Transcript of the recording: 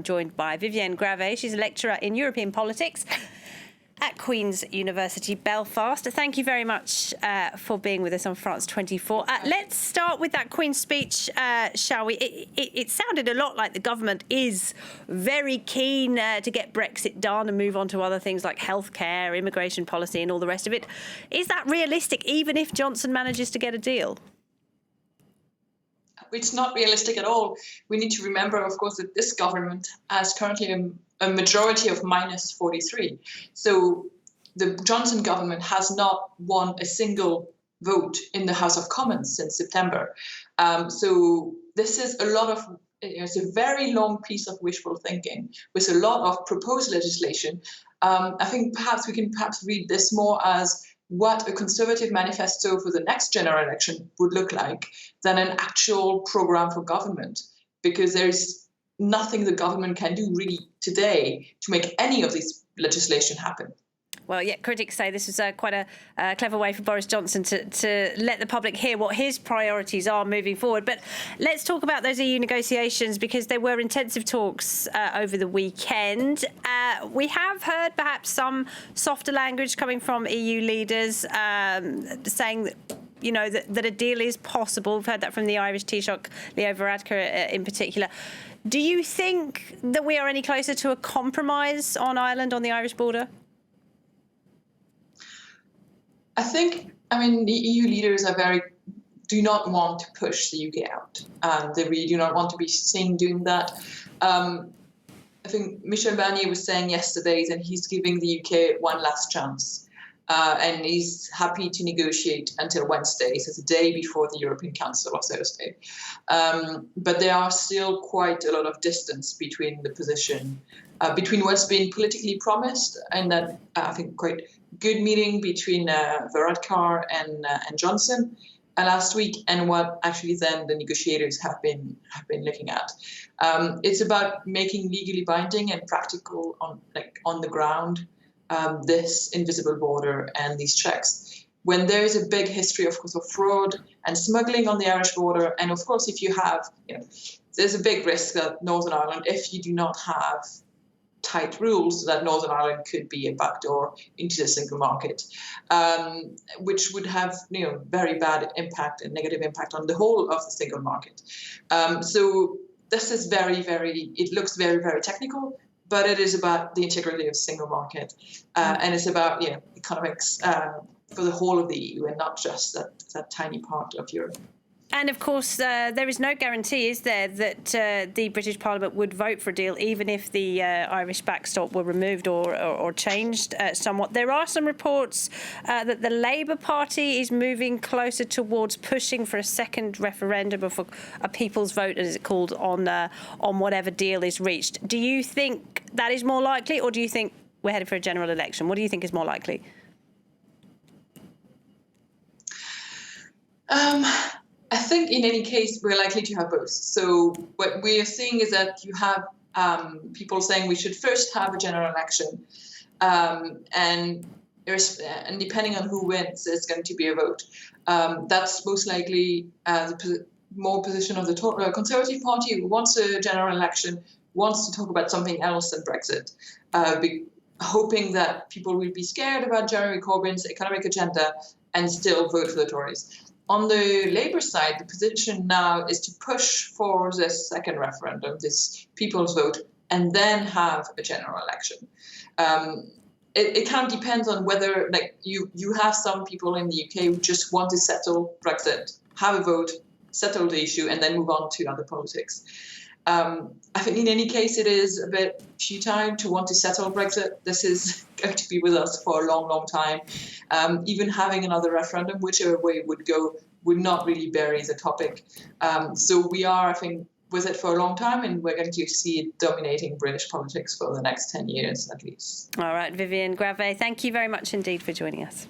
Joined by Vivienne Gravet. She's a lecturer in European politics at Queen's University Belfast. Thank you very much for being with us on France 24. Let's start with that Queen's speech, shall we? It sounded a lot like the government is very keen to get Brexit done and move on to other things like healthcare, immigration policy and all the rest of it. Is that realistic, even if Johnson manages to get a deal? It's not realistic at all. We need to remember, of course, that this government has currently a majority of minus 43. So the Johnson government has not won a single vote in the House of Commons since September. So this is a lot of, it's a very long piece of wishful thinking with a lot of proposed legislation. I think we can read this more as what a Conservative manifesto for the next general election would look like than an actual program for government, because there's nothing the government can do really today to make any of this legislation happen. Well, yeah, critics say this is quite a clever way for Boris Johnson to let the public hear what his priorities are moving forward. But let's talk about those EU negotiations, because there were intensive talks over the weekend. We have heard perhaps some softer language coming from EU leaders saying that, you know, that a deal is possible. We've heard that from the Irish Taoiseach, Leo Varadkar in particular. Do you think that we are any closer to a compromise on Ireland, on the Irish border? I mean, the EU leaders do not want to push the UK out. They really do not want to be seen doing that. I think Michel Barnier was saying yesterday that he's giving the UK one last chance. And he's happy to negotiate until Wednesday, so the day before the European Council or Thursday. But there are still quite a lot of distance between the position, between what's been politically promised and that I think quite good meeting between Varadkar and Johnson last week, and what actually then the negotiators have been looking at. It's about making legally binding and practical on the ground this invisible border and these checks. When there is a big history, of course, of fraud and smuggling on the Irish border, and of course, if you have, there's a big risk that Northern Ireland, if you do not have tight rules, that Northern Ireland could be a backdoor into the single market, which would have very bad impact and negative impact on the whole of the single market. So this is it looks very, very technical, but it is about the integrity of the single market, and it's about economics for the whole of the EU and not just that tiny part of Europe. And of course, there is no guarantee, is there, that the British Parliament would vote for a deal, even if the Irish backstop were removed or changed somewhat. There are some reports that the Labour Party is moving closer towards pushing for a second referendum, or for a people's vote, as it's called, on whatever deal is reached. Do you think that is more likely, or do you think we're headed for a general election? What do you think is more likely? I think in any case, we're likely to have both. So what we are seeing is that you have people saying we should first have a general election. And depending on who wins, there's going to be a vote. That's most likely the more position of the Conservative Party, who wants a general election, wants to talk about something else than Brexit, hoping that people will be scared about Jeremy Corbyn's economic agenda and still vote for the Tories. On the Labour side, the position now is to push for this second referendum, this people's vote, and then have a general election. It kind of depends on whether, you have some people in the UK who just want to settle Brexit, have a vote, settle the issue, and then move on to other politics. I think in any case, it is a bit futile to want to settle Brexit. This is going to be with us for a long, long time. Even having another referendum, whichever way it would go, would not really bury the topic. So we are, I think, with it for a long time, and we're going to see it dominating British politics for the next 10 years at least. All right, Vivienne Gravet, thank you very much indeed for joining us.